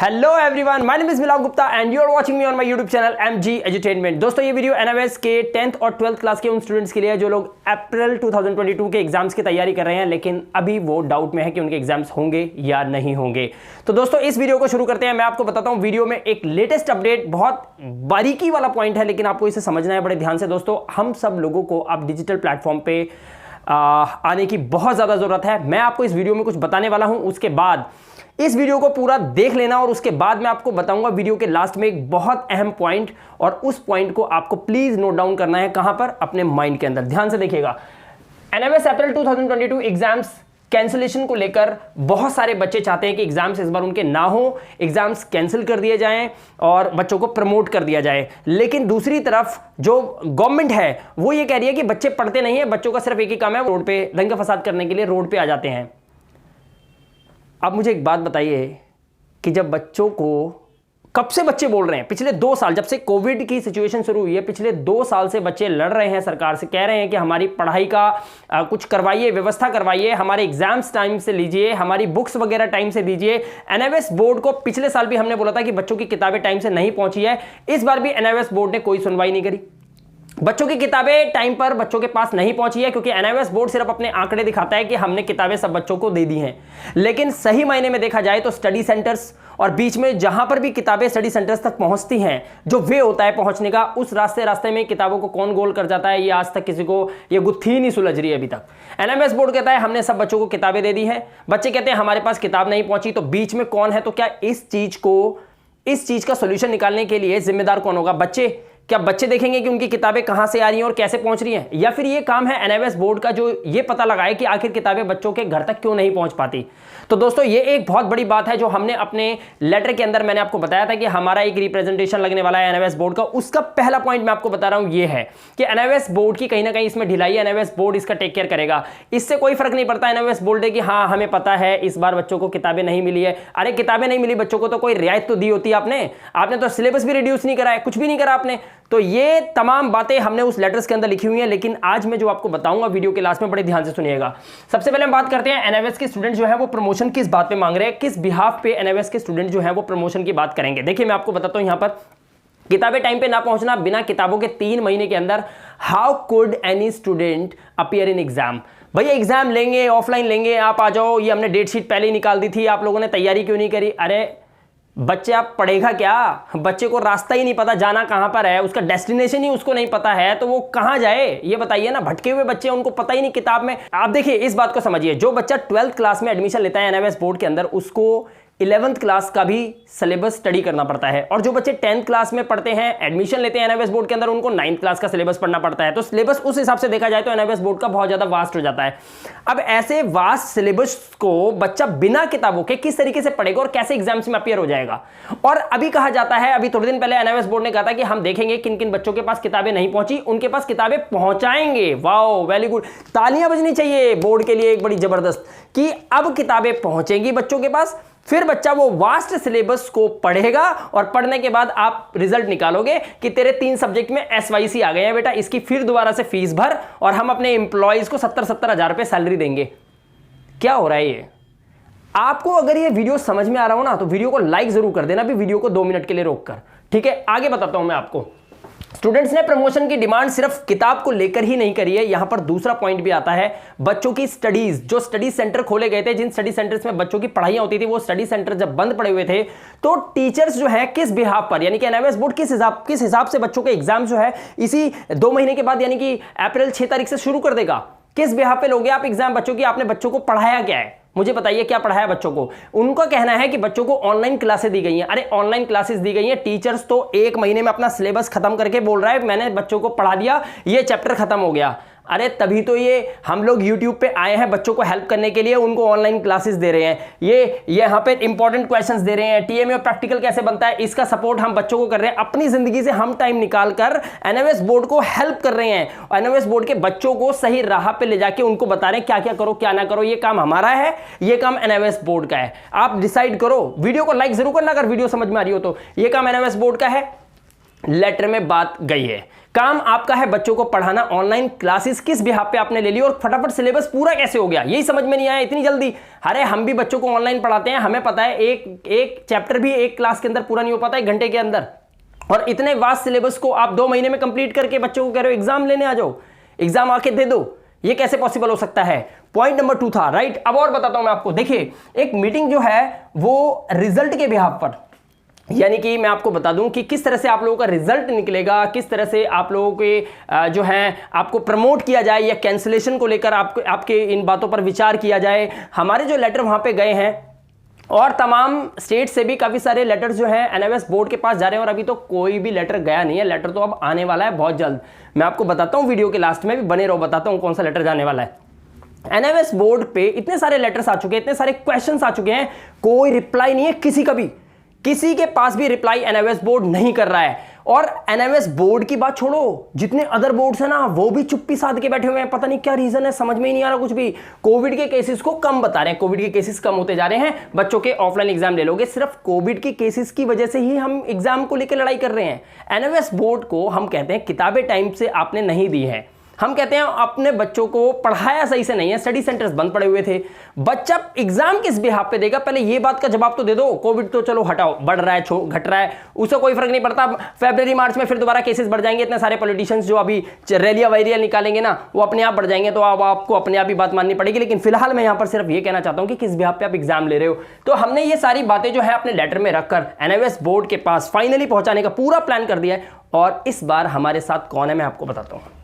Hello everyone, my name is Milav Gupta and you are watching me on my YouTube channel MG edutainment. दोस्तों, ये video NMS के 10th और 12th class के उन students के लिए है जो लोग अप्रैल 2022 के एग्जाम्स की तैयारी कर रहे हैं, लेकिन अभी वो डाउट में है कि उनके एग्जाम्स होंगे या नहीं होंगे। तो दोस्तों, इस वीडियो को शुरू करते हैं। मैं आपको बताता हूं वीडियो में एक लेटेस्ट अपडेट, बहुत बारीकी वाला पॉइंट है, लेकिन आपको इसे समझना है बड़े ध्यान से। दोस्तों, हम सब लोगों को अब डिजिटल प्लेटफॉर्म पे आने की बहुत ज्यादा जरूरत है। मैं आपको इस वीडियो में कुछ बताने वाला हूं, उसके बाद इस वीडियो को पूरा देख लेना और उसके बाद मैं आपको बताऊंगा वीडियो के लास्ट में एक बहुत अहम पॉइंट, और उस पॉइंट को आपको प्लीज नोट डाउन करना है। कहां पर? अपने माइंड के अंदर। ध्यान से देखिएगा। एनएमएस अप्रैल 2022 एग्जाम्स कैंसिलेशन को लेकर बहुत सारे बच्चे चाहते हैं कि एग्जाम्स इस बार उनके ना हो, एग्जाम्स कैंसिल कर दिए जाएं और बच्चों को प्रमोट कर दिया जाए। लेकिन दूसरी तरफ जो गवर्नमेंट है वो ये कह रही है कि बच्चे पढ़ते नहीं है, बच्चों का सिर्फ एक ही काम है, रोड पे दंगे फसाद करने के लिए रोड पे आ जाते हैं। अब मुझे एक बात बताइए कि जब बच्चों को, कब से बच्चे बोल रहे हैं, पिछले 2 साल, जब से कोविड की सिचुएशन शुरू हुई है, पिछले 2 साल से बच्चे लड़ रहे हैं सरकार से, कह रहे हैं कि हमारी पढ़ाई का कुछ करवाइए, व्यवस्था करवाइए, हमारे एग्जाम्स टाइम से लीजिए, हमारी बुक्स वगैरह टाइम से दीजिए। एनएमएस बोर्ड को पिछले साल भी हमने बोला था कि बच्चों की किताबें टाइम से नहीं पहुंची है। इस बार भी एनएमएस बोर्ड ने कोई सुनवाई नहीं करी। बच्चों की किताबें टाइम पर बच्चों के पास नहीं पहुंची है, क्योंकि एनएमएस बोर्ड सिर्फ अपने आंकड़े दिखाता है कि हमने किताबें सब बच्चों को दे दी हैं। लेकिन सही मायने में देखा जाए तो स्टडी सेंटर्स और बीच में जहां पर भी किताबें स्टडी सेंटर्स तक पहुंचती हैं, जो वे होता है पहुंचने का, उस रास्ते में किताबों को कौन गोल कर जाता है, ये आज तक किसी को ये गुत्थी नहीं सुलझ रही है अभी तक। एनएमएस बोर्ड कहता है हमने सब बच्चों को किताबें दे दी हैं, बच्चे कहते हैं हमारे पास किताब नहीं पहुंची। तो बीच में कौन है? तो क्या इस चीज का सोल्यूशन निकालने के लिए जिम्मेदार कौन होगा? बच्चे। क्या बच्चे देखेंगे कि उनकी किताबें कहां से आ रही हैं और कैसे पहुंच रही हैं, या फिर ये काम है एनएमएस बोर्ड का जो ये पता लगाए कि आखिर किताबें बच्चों के घर तक क्यों नहीं पहुंच पाती? तो दोस्तों, ये एक बहुत बड़ी बात है जो हमने अपने लेटर के अंदर, मैंने आपको बताया था कि हमारा एक रिप्रेजेंटेशन लगने वाला है एनएमएस बोर्ड का। उसका पहला पॉइंट मैं आपको बता रहा हूं, ये है कि एनएमएस बोर्ड की कहीं ना कहीं इसमें ढिलाई है। एनएमएस बोर्ड इसका टेक केयर करेगा, इससे कोई फर्क नहीं पड़ता। एनएमएस बोर्ड है कि हाँ, हमें पता है इस बार बच्चों को किताबें नहीं मिली है। अरे किताबें नहीं मिली बच्चों को तो कोई रियायत तो दी होती है आपने तो सिलेबस भी रिड्यूस नहीं करा है, कुछ भी नहीं करा आपने। तो ये तमाम बातें हमने उस लेटर्स के अंदर लिखी हुई हैं। लेकिन आज मैं जो आपको बताऊंगा वीडियो के लास्ट में, बड़े ध्यान से सुनिएगा। सबसे पहले हम बात करते हैं एनएमएस के स्टूडेंट जो है वो प्रमोशन किस बात पे मांग रहे हैं, किस बिहाफ पे एनएमएस के स्टूडेंट जो है वो प्रमोशन की बात करेंगे। देखिए, मैं आपको बताता हूं यहां पर किताबें टाइम पे ना पहुंचना, बिना किताबों के 3 महीने के अंदर how could any student appear in exam? भैया एग्जाम लेंगे, ऑफलाइन लेंगे, आप आ जाओ, ये हमने डेट शीट पहले ही निकाल दी थी, आप लोगों ने तैयारी क्यों नहीं करी? अरे बच्चे, आप पढ़ेगा क्या? बच्चे को रास्ता ही नहीं पता, जाना कहां पर है, उसका डेस्टिनेशन ही उसको नहीं पता है, तो वो कहां जाए? ये बताइए ना। भटके हुए बच्चे, उनको पता ही नहीं किताब में। आप देखिए, इस बात को समझिए, जो बच्चा 12th क्लास में एडमिशन लेता है एनएमएस बोर्ड के अंदर, उसको 11th क्लास का भी सिलेबस स्टडी करना पड़ता है, और जो बच्चे 10th क्लास में पढ़ते हैं, एडमिशन लेते हैं एनएमएस बोर्ड के अंदर, उनको 9th क्लास का सिलेबस पढ़ना पड़ता है। तो सिलेबस उस हिसाब से देखा जाए तो एनएमएस बोर्ड का बहुत ज्यादा वास्ट हो जाता है। अब ऐसे वास्ट सिलेबस को बच्चा बिना किताबों के किस तरीके से पढ़ेगा और कैसे एग्जाम्स में अपीयर हो जाएगा? और अभी कहा जाता है, अभी थोड़े दिन पहले एनएमएस बोर्ड ने कहा था कि हम देखेंगे किन किन बच्चों के पास किताबें नहीं पहुंची, उनके पास किताबें पहुंचाएंगे। वाओ, वेरी गुड, तालियां बजनी चाहिए बोर्ड के लिए एक बड़ी जबरदस्त, कि अब किताबें पहुंचेंगी बच्चों के पास। फिर बच्चा वो वास्ट सिलेबस को पढ़ेगा और पढ़ने के बाद आप रिजल्ट निकालोगे कि तेरे 3 सब्जेक्ट में एसवाईसी आ गए हैं बेटा, इसकी फिर दोबारा से फीस भर और हम अपने एम्प्लॉयज को 70-70 हजार रुपए सैलरी देंगे। क्या हो रहा है ये? आपको अगर ये वीडियो समझ में आ रहा हो ना, तो वीडियो को लाइक जरूर कर देना, भी वीडियो को 2 मिनट के लिए रोककर। ठीक है, आगे बताता हूं मैं आपको। स्टूडेंट्स ने प्रमोशन की डिमांड सिर्फ किताब को लेकर ही नहीं करी है। यहां पर दूसरा पॉइंट भी आता है, बच्चों की स्टडीज, जो स्टडी सेंटर खोले गए थे, जिन स्टडी सेंटर्स में बच्चों की पढ़ाइयां होती थी, वो स्टडी सेंटर जब बंद पड़े हुए थे, तो टीचर्स जो है किस बिहाफ पर, यानी कि एनएमएस बोर्ड किस हिसाब से बच्चों के एग्जाम जो है इसी 2 महीने के बाद, यानी कि अप्रैल 6 तारीख से शुरू कर देगा। किस बिहाफ पे लोगे आप एग्जाम बच्चों की? आपने बच्चों को पढ़ाया क्या है? मुझे बताइए, क्या पढ़ाया बच्चों को? उनका कहना है कि बच्चों को ऑनलाइन क्लासेस दी गई हैं। अरे ऑनलाइन क्लासेस दी गई हैं, टीचर्स तो 1 महीने में अपना सिलेबस खत्म करके बोल रहा है मैंने बच्चों को पढ़ा दिया, ये चैप्टर खत्म हो गया। अरे तभी तो ये हम लोग YouTube पे आए हैं बच्चों को हेल्प करने के लिए, उनको ऑनलाइन क्लासेस दे रहे हैं, ये यहाँ पे इंपॉर्टेंट क्वेश्चंस दे रहे हैं, टीएमए और प्रैक्टिकल कैसे बनता है इसका सपोर्ट हम बच्चों को कर रहे हैं। अपनी जिंदगी से हम टाइम निकाल कर एनएमएस बोर्ड को हेल्प कर रहे हैं, एनएमएस बोर्ड के बच्चों को सही राह पे ले जाके उनको बता रहे हैं क्या क्या करो क्या ना करो। ये काम हमारा है, ये काम एनएमएस बोर्ड का है। आप डिसाइड करो। वीडियो को लाइक जरूर करना अगर वीडियो समझ में आ रही हो तो। ये काम एनएमएस बोर्ड का है। लेटर में बात गई है काम आपका है बच्चों को पढ़ाना। ऑनलाइन क्लासेस किस बिहाफ पे आपने ले ली और फटाफट सिलेबस पूरा कैसे हो गया, यही समझ में नहीं आया इतनी जल्दी। अरे हम भी बच्चों को ऑनलाइन पढ़ाते हैं, हमें पता है एक चैप्टर भी एक क्लास के अंदर पूरा नहीं हो पाता 1 घंटे के अंदर, और इतने वास्ट सिलेबस को आप 2 महीने में कंप्लीट करके बच्चों को कह रहे हो एग्जाम लेने आ जाओ, एग्जाम आके दे दो, ये कैसे पॉसिबल हो सकता है। पॉइंट नंबर 2 था, राइट। अब और बताता हूं मैं आपको, देखिए एक मीटिंग जो है वो रिजल्ट के बिहाफ पर, यानी कि मैं आपको बता दूं कि किस तरह से आप लोगों का रिजल्ट निकलेगा, किस तरह से आप लोगों के जो है आपको प्रमोट किया जाए या कैंसिलेशन को लेकर आपके इन बातों पर विचार किया जाए। हमारे जो लेटर वहां पे गए हैं और तमाम स्टेट से भी काफी सारे लेटर्स जो हैं एनआईओएस बोर्ड के पास जा रहे हैं, और अभी तो कोई भी लेटर गया नहीं है। लेटर तो अब आने वाला है बहुत जल्द, मैं आपको बताता हूं, वीडियो के लास्ट में भी बने रहो, बताता हूं कौन सा लेटर जाने वाला है। एनआईओएस बोर्ड पे इतने सारे लेटर्स आ चुके हैं, इतने सारे क्वेश्चंस आ चुके हैं, कोई रिप्लाई नहीं है किसी का भी, किसी के पास भी रिप्लाई एनआईओएस बोर्ड नहीं कर रहा है। और एनआईओएस बोर्ड की बात छोड़ो, जितने अदर बोर्ड्स हैं ना वो भी चुप्पी साध के बैठे हुए हैं, पता नहीं क्या रीजन है, समझ में ही नहीं आ रहा कुछ भी। कोविड के केसेस को कम बता रहे हैं, कोविड के केसेस कम होते जा रहे हैं, बच्चों के ऑफलाइन एग्जाम ले लोगे, सिर्फ कोविड के केसेस की वजह से ही हम एग्जाम को लेकर लड़ाई कर रहे हैं। एनआईओएस बोर्ड को हम कहते हैं किताबें टाइम से आपने नहीं दी है, हम कहते हैं अपने बच्चों को पढ़ाया सही से नहीं है, स्टडी सेंटर्स बंद पड़े हुए थे। बच्चा एग्जाम किस बिहाफ पे देगा, पहले ये बात का जवाब तो दे दो। कोविड तो चलो हटाओ, बढ़ रहा है घट रहा है, उससे कोई फर्क नहीं पड़ता। फरवरी मार्च में फिर दोबारा केसेस बढ़ जाएंगे, इतने सारे पॉलिटिशियंस जो अभी रैलिया वैरिया निकालेंगे ना वो अपने आप बढ़ जाएंगे, तो अब आपको अपने आप ही बात माननी पड़ेगी। लेकिन फिलहाल मैं यहां पर सिर्फ ये कहना चाहता हूं कि किस बिहाफ पे आप एग्जाम ले रहे हो। तो हमने ये सारी बातें जो है अपने लेटर में रखकर एनआईओएस बोर्ड के पास फाइनली पहुंचाने का पूरा प्लान कर दिया है। और इस बार हमारे साथ कौन है मैं आपको बताता हूं।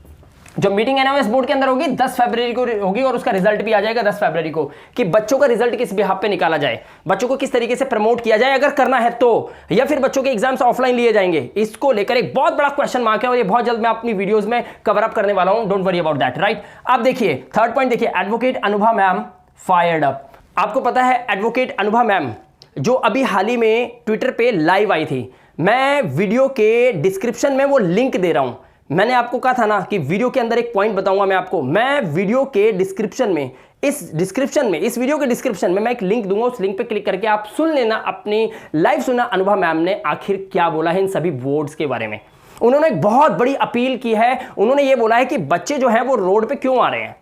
जो मीटिंग एनआईओएस बोर्ड के अंदर होगी 10 फरवरी को होगी, और उसका रिजल्ट भी आ जाएगा 10 फरवरी को, कि बच्चों का रिजल्ट किस बिहाफ पे निकाला जाए, बच्चों को किस तरीके से प्रमोट किया जाए अगर करना है तो, या फिर बच्चों के एग्जाम्स ऑफलाइन लिए जाएंगे। इसको लेकर एक बहुत बड़ा क्वेश्चन मार्क है और ये बहुत जल्द मैं अपनी वीडियोस में कवर अप करने वाला हूं, don't worry about that, right. अब देखिए थर्ड पॉइंट देखिए, advocate Anubha ma'am fired up. आपको पता है एडवोकेट अनुभा मैम जो अभी हाल ही में ट्विटर पे लाइव आई थी, मैं वीडियो के डिस्क्रिप्शन में वो लिंक दे रहा हूं। मैंने आपको कहा था ना कि वीडियो के अंदर एक पॉइंट बताऊंगा मैं आपको, मैं वीडियो के डिस्क्रिप्शन में इस वीडियो के डिस्क्रिप्शन में मैं एक लिंक दूंगा, उस लिंक पे क्लिक करके आप सुन लेना, अपनी लाइव सुनना अनुभा मैम ने आखिर क्या बोला है इन सभी बोर्ड्स के बारे में। उन्होंने एक बहुत बड़ी अपील की है, उन्होंने ये बोला है कि बच्चे जो हैं वो रोड पे क्यों आ रहे हैं,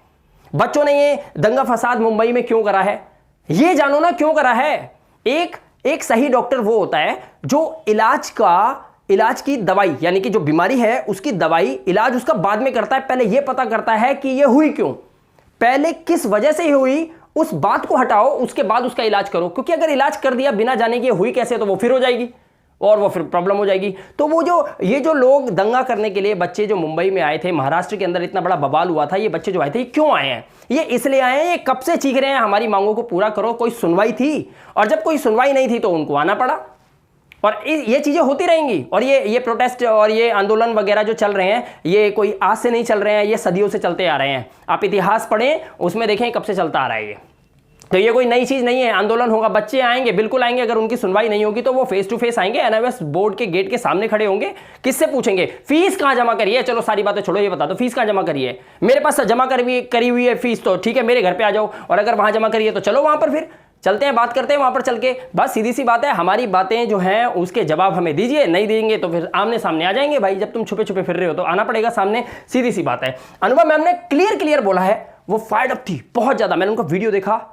बच्चों ने ये दंगा फसाद मुंबई में क्यों करा है, ये जानो ना क्यों करा है। एक सही डॉक्टर वो होता है जो इलाज की दवाई, यानी कि जो बीमारी है उसकी दवाई इलाज उसका बाद में करता है, पहले यह पता करता है कि यह हुई क्यों, पहले किस वजह से हुई, उस बात को हटाओ, उसके बाद उसका इलाज करो। क्योंकि अगर इलाज कर दिया बिना जाने की हुई कैसे, तो वो फिर हो जाएगी और वो फिर प्रॉब्लम हो जाएगी। तो वो ये जो लोग दंगा करने के लिए बच्चे जो मुंबई में आए थे, महाराष्ट्र के अंदर इतना बड़ा बवाल हुआ था, ये बच्चे जो आए थे ये क्यों आए हैं, ये इसलिए आए हैं, ये कब से चीख रहे हैं हमारी मांगों को पूरा करो। कोई सुनवाई थी, और जब कोई सुनवाई नहीं थी तो उनको आना पड़ा, और ये चीजें होती रहेंगी। और ये प्रोटेस्ट और ये आंदोलन वगैरह जो चल रहे हैं, ये कोई आज से नहीं चल रहे हैं, ये सदियों से चलते आ रहे हैं। आप इतिहास पढ़ें, उसमें देखें कब से चलता आ रहा है ये। तो ये कोई नई चीज नहीं है, आंदोलन होगा, बच्चे आएंगे, बिल्कुल आएंगे। अगर उनकी सुनवाई नहीं होगी तो वो फेस टू फेस आएंगे, एनआईओएस बोर्ड के गेट के सामने खड़े होंगे, किससे पूछेंगे फीस कहां जमा करिए, चलो सारी बातें छोड़ो, ये बता दो फीस कहां जमा करिए, मेरे पास जमा करी हुई है फीस, तो ठीक है मेरे घर पे आ जाओ, और अगर वहां जमा करिए तो चलो वहां पर फिर चलते हैं, बात करते हैं वहां पर चल के। बस सीधी सी बात है, हमारी बातें जो हैं उसके जवाब हमें दीजिए, नहीं देंगे तो फिर आमने सामने आ जाएंगे भाई। जब तुम छुपे छुपे फिर रहे हो तो आना पड़ेगा सामने, सीधी सी बात है। अनुभा मैम ने क्लियर बोला है, वो फायर्ड अप थी बहुत ज्यादा। मैंने उनका वीडियो देखा,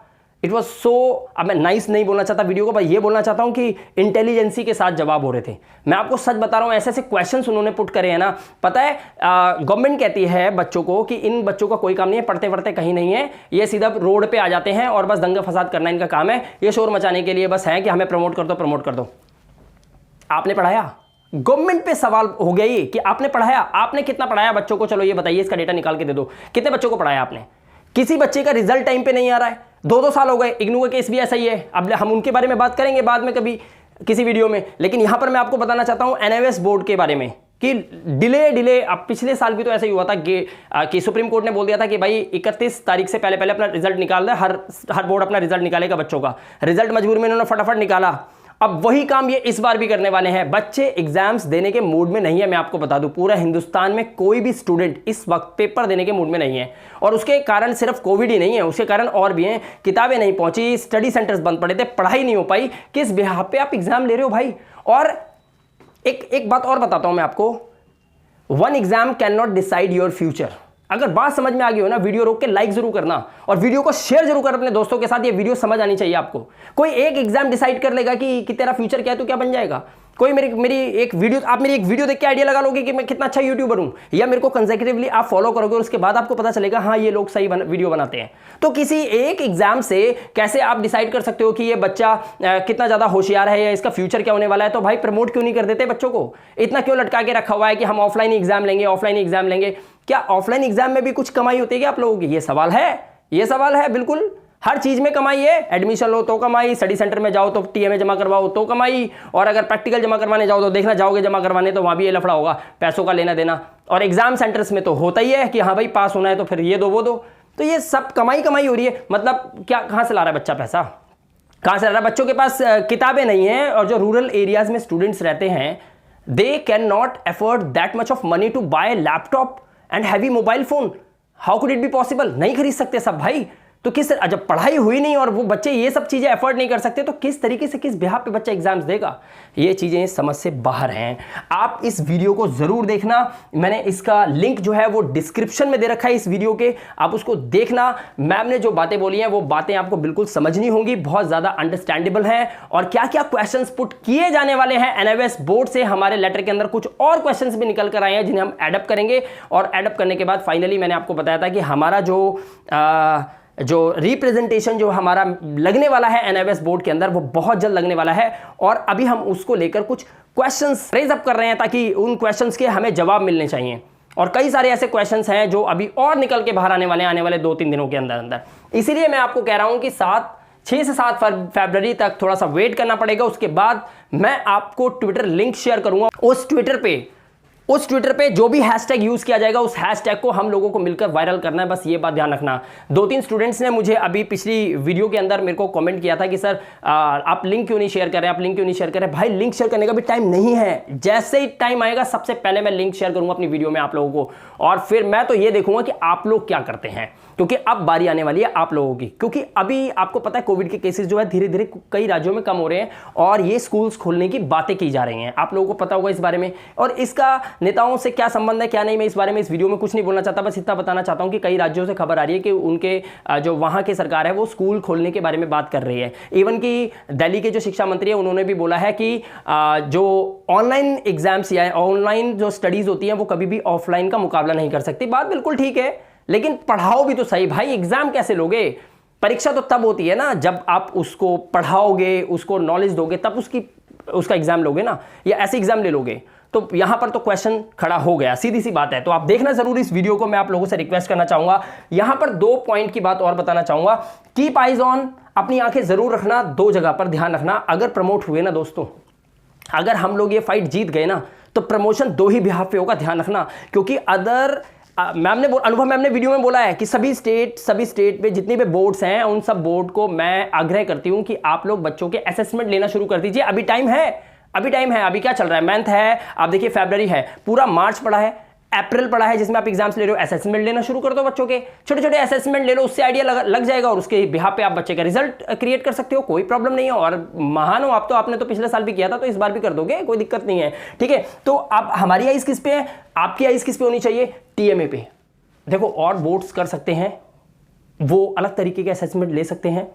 इट वॉज सो, अब मैं नाइस नहीं बोलना चाहता वीडियो को, भाई ये बोलना चाहता हूं कि इंटेलिजेंसी के साथ जवाब हो रहे थे। मैं आपको सच बता रहा हूं, ऐसे ऐसे क्वेश्चंस उन्होंने पुट करे हैं ना। पता है गवर्नमेंट कहती है बच्चों को कि इन बच्चों का कोई काम नहीं है, पढ़ते पढ़ते कहीं नहीं है, ये सीधा रोड पे आ जाते हैं और बस दंगा फसाद करना इनका काम है, ये शोर मचाने के लिए बस है कि हमें प्रमोट कर दो। आपने पढ़ाया? गवर्नमेंट पे सवाल हो गया ये कि आपने पढ़ाया, आपने कितना पढ़ाया बच्चों को, चलो ये बताइए, इसका डेटा निकाल के दे दो, कितने बच्चों को पढ़ाया आपने। किसी बच्चे का रिजल्ट टाइम पे नहीं आ रहा है, 2-2 साल हो गए। इग्नू का केस भी ऐसा ही है, अब हम उनके बारे में बात करेंगे बाद में कभी किसी वीडियो में, लेकिन यहां पर मैं आपको बताना चाहता हूं एनआईओएस बोर्ड के बारे में कि डिले। अब पिछले साल भी तो ऐसा ही हुआ था कि सुप्रीम कोर्ट ने बोल दिया था कि भाई 31 तारीख से पहले अपना रिजल्ट निकाल दे, हर बोर्ड अपना रिजल्ट निकालेगा बच्चों का। रिजल्ट मजबूरी में इन्होंने फटाफट निकाला। अब वही काम ये इस बार भी करने वाले हैं। बच्चे एग्जाम्स देने के मूड में नहीं है, मैं आपको बता दूं, पूरा हिंदुस्तान में कोई भी स्टूडेंट इस वक्त पेपर देने के मूड में नहीं है। और उसके कारण सिर्फ कोविड ही नहीं है, उसके कारण और भी हैं। किताबें नहीं पहुंची, स्टडी सेंटर्स बंद पड़े थे, पढ़ाई नहीं हो पाई। किस बिहाफ पे आप एग्जाम ले रहे हो भाई। और एक बात और बताता हूं मैं आपको, one exam can not decide your future. अगर बात समझ में आ गई हो ना, वीडियो रोक के लाइक जरूर करना और वीडियो को शेयर जरूर कर अपने दोस्तों के साथ। ये वीडियो समझ आनी चाहिए आपको। कोई एक एग्जाम डिसाइड कर लेगा कि तेरा फ्यूचर क्या है, तो क्या बन जाएगा? कोई मेरी एक वीडियो देख के आइडिया लगा लोगे कि मैं कितना अच्छा यूट्यूबर हूं, या मेरे को कंसेक्यूटिवली आप फॉलो करोगे और उसके बाद आपको पता चलेगा हाँ ये लोग सही वीडियो बनाते हैं। तो किसी एक एग्जाम से कैसे आप डिसाइड कर सकते हो कि ये बच्चा कितना ज्यादा होशियार है या इसका फ्यूचर क्या होने वाला है? तो भाई प्रमोट क्यों नहीं कर देते बच्चों को? इतना क्यों लटका के रखा हुआ है कि हम ऑफलाइन एग्जाम लेंगे? क्या ऑफलाइन एग्जाम में भी कुछ कमाई होती है क्या आप लोगों की? ये सवाल है। बिल्कुल हर चीज में कमाई है। एडमिशन लो तो कमाई, स्टडी सेंटर में जाओ तो टीएमए जमा करवाओ तो कमाई, और अगर प्रैक्टिकल जमा करवाने जाओ तो देखना जाओगे जमा करवाने तो वहां भी ये लफड़ा होगा, पैसों का लेना देना। और एग्जाम सेंटर्स में तो होता ही है कि हाँ भाई पास होना है तो फिर ये दो वो दो। तो ये सब कमाई हो रही है। मतलब क्या, कहां से ला रहा है बच्चा पैसा? कहां से ला रहा है? बच्चों के पास किताबें नहीं है, और जो रूरल एरियाज में स्टूडेंट्स रहते हैं they can not afford that much of money to buy laptop and heavy mobile phone. How could it be possible? नहीं खरीद सकते सब भाई। तो जब पढ़ाई हुई नहीं और वो बच्चे ये सब चीजें अफोर्ड नहीं कर सकते तो किस तरीके से, किस बिहाफ पे बच्चा एग्जाम्स देगा? ये चीजें समझ से बाहर हैं। आप इस वीडियो को जरूर देखना। मैंने इसका लिंक जो है वो डिस्क्रिप्शन में दे रखा है इस वीडियो के, आप उसको देखना। मैम ने जो बातें बोली हैं वो बातें आपको बिल्कुल समझनी होंगी, बहुत ज्यादा अंडरस्टैंडेबल हैं। और क्या क्या क्वेश्चंस पुट किए जाने वाले हैं एनआईओएस बोर्ड से, हमारे लेटर के अंदर कुछ और क्वेश्चंस भी निकल कर आए हैं जिन्हें हम एडअप करेंगे। और एडअप करने के बाद फाइनली मैंने आपको बताया था कि हमारा जो रिप्रेजेंटेशन जो हमारा लगने वाला है एनआईओएस बोर्ड के अंदर वो बहुत जल्द लगने वाला है। और अभी हम उसको लेकर कुछ क्वेश्चंस रेज अप कर रहे हैं ताकि उन क्वेश्चंस के हमें जवाब मिलने चाहिए। और कई सारे ऐसे क्वेश्चंस हैं जो अभी और निकल के बाहर आने वाले 2-3 दिनों के अंदर। इसीलिए मैं आपको कह रहा हूं कि 6 से 7 फरवरी तक थोड़ा सा वेट करना पड़ेगा। उसके बाद मैं आपको ट्विटर लिंक शेयर करूंगा। उस ट्विटर पे जो भी हैशटैग यूज किया जाएगा उस हैशटैग को हम लोगों को मिलकर वायरल करना है। बस ये बात ध्यान रखना। 2-3 स्टूडेंट्स ने मुझे अभी पिछली वीडियो के अंदर मेरे को कमेंट किया था कि सर आप लिंक क्यों नहीं शेयर कर रहे हैं? भाई लिंक शेयर करने का भी टाइम नहीं है। जैसे ही टाइम आएगा सबसे पहले मैं लिंक शेयर करूंगा अपनी वीडियो में आप लोगों को, और फिर मैं तो ये देखूंगा कि आप लोग क्या करते हैं, क्योंकि अब बारी आने वाली है आप लोगों की। क्योंकि अभी आपको पता है कोविड के केसेस जो है धीरे धीरे कई राज्यों में कम हो रहे हैं और ये स्कूल्स खोलने की बातें की जा रही हैं। आप लोगों को पता होगा इस बारे में। और इसका नेताओं से क्या संबंध है क्या नहीं, मैं इस बारे में इस वीडियो में कुछ नहीं बोलना चाहता। बस इतना बताना चाहता हूं कि कई राज्यों से खबर आ रही है कि उनके जो वहां की सरकार है वो स्कूल खोलने के बारे में बात कर रही है। इवन कि दिल्ली के जो शिक्षा मंत्री है उन्होंने भी बोला है कि जो ऑनलाइन एग्जाम्स या ऑनलाइन जो स्टडीज होती हैं वो कभी भी ऑफलाइन का मुकाबला नहीं कर सकती। बात बिल्कुल ठीक है, लेकिन पढ़ाओ भी तो सही भाई। एग्जाम कैसे लोगे? परीक्षा तो तब होती है ना जब आप उसको पढ़ाओगे, उसको नॉलेज दोगे, तब उसका एग्जाम लोगे ना, या ऐसे एग्जाम ले लोगे। तो यहां पर तो क्वेश्चन खड़ा हो गया, सीधी सी बात है। तो आप देखना जरूर इस वीडियो को। मैं आप लोगों से रिक्वेस्ट करना चाहूंगा, यहां पर 2 पॉइंट की बात और बताना चाहूंगा। कीप आइज ऑन, अपनी आंखें जरूर रखना, 2 जगह पर ध्यान रखना। अगर प्रमोट हुए ना दोस्तों, अगर हम लोग ये फाइट जीत गए ना, तो प्रमोशन 2 ही बिहाफ पे होगा, ध्यान रखना। क्योंकि अनुभव मैम ने वीडियो में बोला है कि सभी स्टेट पे जितने भी बोर्ड्स हैं उन सब बोर्ड को मैं आग्रह करती हूं कि आप लोग बच्चों के असेसमेंट लेना शुरू कर दीजिए। अभी टाइम है। अभी क्या चल रहा है? मंथ है, आप देखिए फरवरी है, पूरा मार्च पड़ा है, अप्रैल पड़ा है जिसमें आप एग्जाम्स ले रहे हो। असेसमेंट लेना शुरू कर दो बच्चों के, छोटे छोटे असेसमेंट ले लो, उससे आइडिया लग जाएगा और उसके बिहाफ पे आप बच्चे का रिजल्ट क्रिएट कर सकते हो। कोई प्रॉब्लम नहीं है। और महान हो आप तो, आपने तो पिछले साल भी किया था तो इस बार भी कर दोगे, कोई दिक्कत नहीं है। ठीक है, तो अब हमारी आइज किस पे है? आपकी आइज किस पे होनी चाहिए? टीएमए पे। देखो और बोर्ड्स कर सकते हैं, वो अलग तरीके के असेसमेंट ले सकते हैं।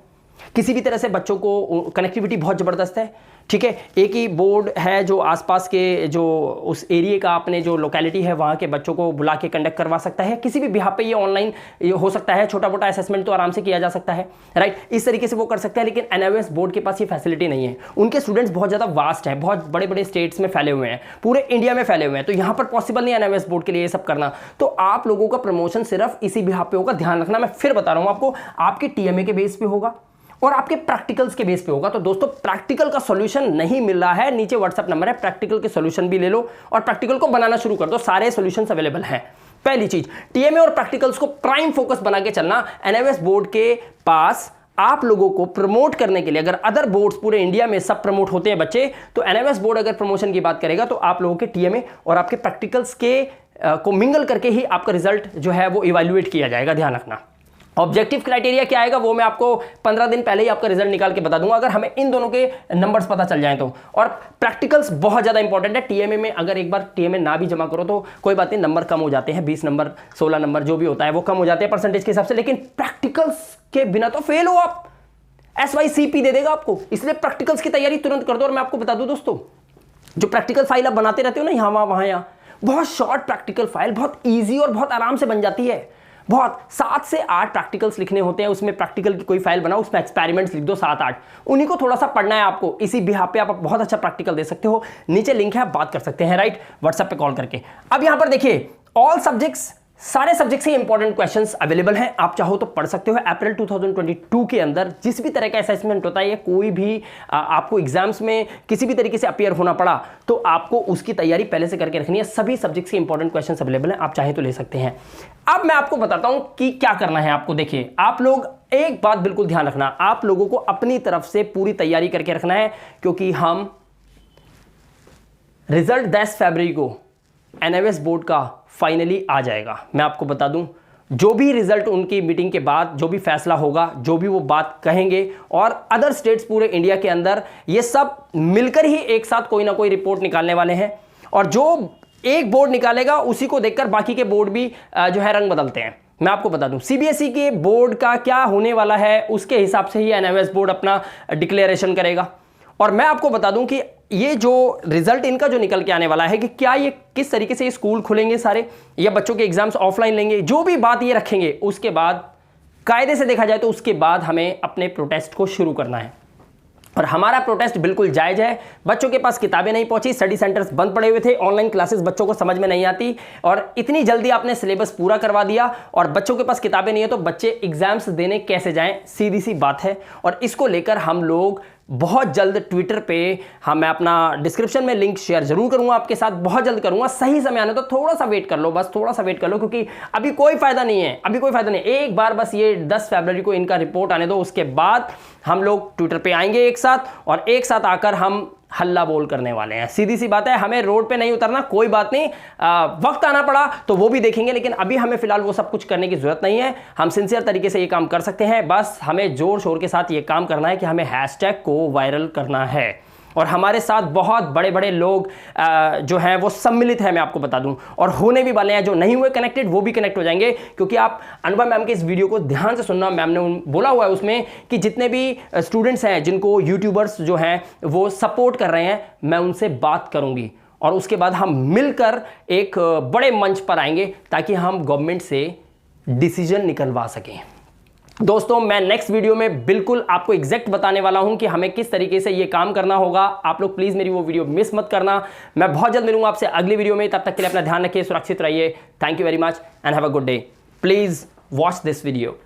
किसी भी तरह से बच्चों को कनेक्टिविटी बहुत जबरदस्त है। ठीक है, एक ही बोर्ड है जो आसपास के जो उस एरिया का अपने जो लोकेलिटी है वहाँ के बच्चों को बुला के कंडक्ट करवा सकता है। किसी भी बिहाफ पे ये ऑनलाइन हो सकता है, छोटा मोटा असेसमेंट तो आराम से किया जा सकता है, राइट। इस तरीके से वो कर सकते हैं। लेकिन एनआईओएस बोर्ड के पास ये फैसिलिटी नहीं है। उनके स्टूडेंट्स बहुत ज़्यादा वास्ट हैं, बहुत बड़े बड़े स्टेट्स में फैले हुए हैं, पूरे इंडिया में फैले हुए हैं। तो यहाँ पर पॉसिबल नहीं है एनआईओएस बोर्ड के लिए ये सब करना। तो आप लोगों का प्रमोशन सिर्फ इसी बिहाफ पे होगा, ध्यान रखना। मैं फिर बता रहा हूँ आपको, आपके टीएमए के बेस पे होगा और आपके प्रैक्टिकल्स के बेस पे होगा। तो दोस्तों प्रैक्टिकल का सॉल्यूशन नहीं मिल रहा है, नीचे व्हाट्सएप नंबर है, प्रैक्टिकल के सॉल्यूशन भी ले लो और प्रैक्टिकल को बनाना शुरू कर दो। सारे सॉल्यूशंस अवेलेबल हैं। पहली चीज, टीएमए और प्रैक्टिकल्स को प्राइम फोकस बना के चलना। एनआईओएस बोर्ड के पास आप लोगों को प्रमोट करने के लिए, अगर अदर बोर्ड्स पूरे इंडिया में सब प्रमोट होते हैं बच्चे, तो एनआईओएस बोर्ड अगर प्रमोशन की बात करेगा तो आप लोगों के टीएमए और आपके प्रैक्टिकल्स के को मिंगल करके ही आपका रिजल्ट जो है वो इवैल्यूएट किया जाएगा, ध्यान रखना। ऑब्जेक्टिव क्राइटेरिया क्या आएगा वो मैं आपको 15 दिन पहले ही आपका रिजल्ट निकाल के बता दूंगा, अगर हमें इन दोनों के नंबर्स पता चल जाएं तो। और प्रैक्टिकल्स बहुत ज़्यादा इंपॉर्टेंट है। टीएमए में अगर एक बार टीएमए ना भी जमा करो तो कोई बात नहीं, नंबर कम हो जाते हैं, 20 नंबर 16 नंबर जो भी होता है वो कम हो जाते हैं परसेंटेज के हिसाब से, लेकिन प्रैक्टिकल्स के बिना तो फेल हो आप, SYCP दे देगा आपको। इसलिए प्रैक्टिकल्स की तैयारी तुरंत कर दो। और मैं आपको बता दूं दोस्तों, जो प्रैक्टिकल फाइल आप बनाते रहते हो ना यहाँ वहाँ यहाँ, बहुत शॉर्ट प्रैक्टिकल फाइल बहुत ईजी और बहुत आराम से बन जाती है। बहुत 7 से 8 प्रैक्टिकल्स लिखने होते हैं, उसमें प्रैक्टिकल की कोई फाइल बनाओ, उसमें एक्सपेरिमेंट्स लिख दो 7-8, उन्हीं को थोड़ा सा पढ़ना है आपको। इसी बिहाफ पे आप बहुत अच्छा प्रैक्टिकल दे सकते हो। नीचे लिंक है, आप बात कर सकते हैं, राइट, व्हाट्सएप पे कॉल करके। अब यहां पर देखिए ऑल सब्जेक्ट्स, सारे सब्जेक्ट से इंपॉर्टेंट क्वेश्चंस अवेलेबल हैं, आप चाहो तो पढ़ सकते हो। अप्रैल 2022 के अंदर जिस भी तरह का असेसमेंट होता है या कोई भी आपको एग्जाम्स में किसी भी तरीके से अपीयर होना पड़ा तो आपको उसकी तैयारी पहले से करके रखनी है। सभी सब्जेक्ट के इंपॉर्टेंट क्वेश्चंस अवेलेबल हैं, आप चाहे तो ले सकते हैं। अब मैं आपको बताता हूं कि क्या करना है आपको। देखिए आप लोग एक बात बिल्कुल ध्यान रखना, आप लोगों को अपनी तरफ से पूरी तैयारी करके रखना है, क्योंकि हम रिजल्ट 10 फरवरी को NIOS बोर्ड का फाइनली आ जाएगा। मैं आपको बता दूं, जो भी रिजल्ट उनकी मीटिंग के बाद जो भी फैसला होगा, जो भी वो बात कहेंगे, और अदर स्टेट्स पूरे इंडिया के अंदर ये सब मिलकर ही एक साथ कोई ना कोई रिपोर्ट निकालने वाले हैं। और जो एक बोर्ड निकालेगा उसी को देखकर बाकी के बोर्ड भी जो है रंग बदलते हैं। मैं आपको बता दूं CBSE के बोर्ड का क्या होने वाला है उसके हिसाब से ही NIOS बोर्ड अपना डिक्लेरेशन करेगा। और मैं आपको बता दूं कि ये जो रिजल्ट इनका जो निकल के आने वाला है कि क्या ये किस तरीके से ये स्कूल खुलेंगे सारे या बच्चों के एग्जाम्स ऑफलाइन लेंगे, जो भी बात ये रखेंगे, उसके बाद कायदे से देखा जाए तो उसके बाद हमें अपने प्रोटेस्ट को शुरू करना है। और हमारा प्रोटेस्ट बिल्कुल जायज है। बच्चों के पास किताबें नहीं पहुंची, स्टडी सेंटर्स बंद पड़े हुए थे, ऑनलाइन क्लासेस बच्चों को समझ में नहीं आती, और इतनी जल्दी आपने सिलेबस पूरा करवा दिया और बच्चों के पास किताबें नहीं है तो बच्चे एग्जाम्स देने कैसे जाएं, सीधी सी बात है। और इसको लेकर हम लोग बहुत जल्द ट्विटर पे, हाँ मैं अपना डिस्क्रिप्शन में लिंक शेयर जरूर करूंगा आपके साथ, बहुत जल्द करूंगा। सही समय आने तो थोड़ा सा वेट कर लो, बस थोड़ा सा वेट कर लो, क्योंकि अभी कोई फायदा नहीं है, अभी कोई फायदा नहीं। एक बार बस ये 10 फरवरी को इनका रिपोर्ट आने दो, उसके बाद हम लोग ट्विटर पे आएंगे एक साथ, और एक साथ आकर हम हल्ला बोल करने वाले हैं। सीधी सी बात है, हमें रोड पे नहीं उतरना, कोई बात नहीं, वक्त आना पड़ा तो वो भी देखेंगे, लेकिन अभी हमें फिलहाल वो सब कुछ करने की जरूरत नहीं है। हम सिंसियर तरीके से ये काम कर सकते हैं, बस हमें जोर शोर के साथ ये काम करना है कि हमें हैशटैग को वायरल करना है। और हमारे साथ बहुत बड़े बड़े लोग जो हैं वो सम्मिलित हैं, मैं आपको बता दूं, और होने भी वाले हैं। जो नहीं हुए कनेक्टेड वो भी कनेक्ट हो जाएंगे, क्योंकि आप अनुभव मैम के इस वीडियो को ध्यान से सुनना। मैम ने बोला हुआ है उसमें कि जितने भी स्टूडेंट्स हैं जिनको यूट्यूबर्स जो हैं वो सपोर्ट कर रहे हैं, मैं उनसे बात करूंगी और उसके बाद हम मिलकर एक बड़े मंच पर आएंगे ताकि हम गवर्नमेंट से डिसीजन निकलवा सकें। दोस्तों मैं नेक्स्ट वीडियो में बिल्कुल आपको एग्जैक्ट बताने वाला हूं कि हमें किस तरीके से ये काम करना होगा। आप लोग प्लीज मेरी वो वीडियो मिस मत करना। मैं बहुत जल्द मिलूंगा आपसे अगली वीडियो में, तब तक के लिए अपना ध्यान रखिए, सुरक्षित रहिए। Thank you very much and have a good day. Please watch this video.